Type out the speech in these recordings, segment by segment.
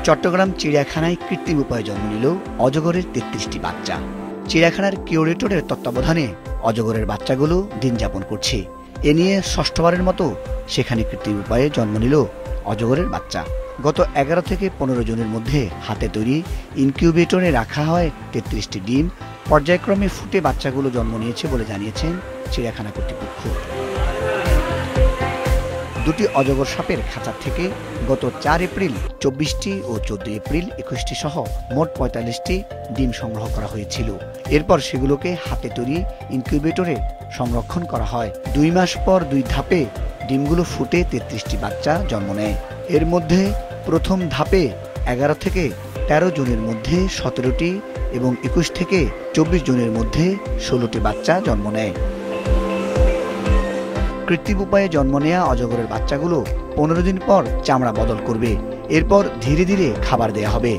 চট্টগ্রাম চিড়িয়াখানায় কৃত্রিম উপায়ে জন্ম নিল অজগরের ৩৩টি বাচ্চা। চিড়িয়াখানার কিউরেটরের তত্ত্বাবধানে অজগরের বাচ্চাগুলো দিন যাপন করছে। এ নিয়ে ষষ্ঠবারের মতো সেখানে কৃত্রিম উপায়ে জন্ম নিল অজগরের বাচ্চা। গত ১১ থেকে ১৫ জনের মধ্যে হাতে তৈরি ইনকিউবেটরে রাখা হয় ৩৩টি ডিম। পর্যায়ক্রমে ফুটে বাচ্চাগুলো জন্ম নিয়েছে বলে জানিয়েছেন চিড়িয়াখানা কর্তৃপক্ষ। দুটি অজগর সাপের খাঁচা থেকে গত ৪ এপ্রিল ২৪টি ও ১৪ এপ্রিল ২১টি সহ মোট ৪৫টি ডিম সংগ্রহ করা হয়েছিল। এরপর সেগুলোকে হাতে তৈরি ইনকিউবেটরে সংরক্ষণ করা হয়। ২ মাস পর ২ ধাপে ডিমগুলো ফুটে ৩৩টি বাচ্চা জন্ম নেয়। এর মধ্যে প্রথম ধাপে ১১ থেকে ১৩ জনের মধ্যে ১৭টি এবং ২১ থেকে ২৪ জনের মধ্যে ১৬টি বাচ্চা জন্ম নেয়। কৃত্রিম উপায়ে জন্ম নেয়া অজগরের বাচ্চাগুলো ১৫ দিন পর চামড়া বদল করবে। এরপর ধীরে ধীরে খাবার দেয়া হবে।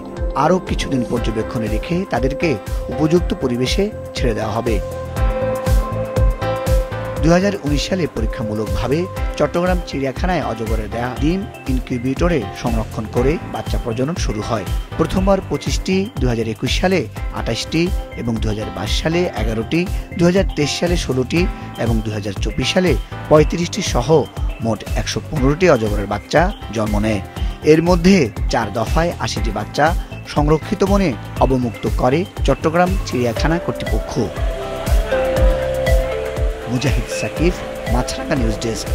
আরও কিছুদিন পর্যবেক্ষণে রেখে তাদেরকে উপযুক্ত পরিবেশে ছেড়ে দেওয়া হবে। ২০১৯ সালে পরীক্ষামূলকভাবে চট্টগ্রাম চিড়িয়াখানায় অজগরের দেয়া ডিম ইনকিউবেটরে সংরক্ষণ করে বাচ্চা প্রজনন শুরু হয়। প্রথমবার ২৫টি, ২০২১ সালে ২৮টি এবং ২০২২ সালে ১১টি, ২০২৩ সালে ১৬টি এবং ২০২৪ সালে ৩৫টি সহ মোট ১১৫টি অজগরের বাচ্চা জন্ম নেয়। এর মধ্যে ৪ দফায় ৮০টি বাচ্চা সংরক্ষিত বনে অবমুক্ত করে চট্টগ্রাম চিড়িয়াখানা কর্তৃপক্ষ। মুজাহিদ সাকিব, মাছরাঙা নিউজ ডেস্ক।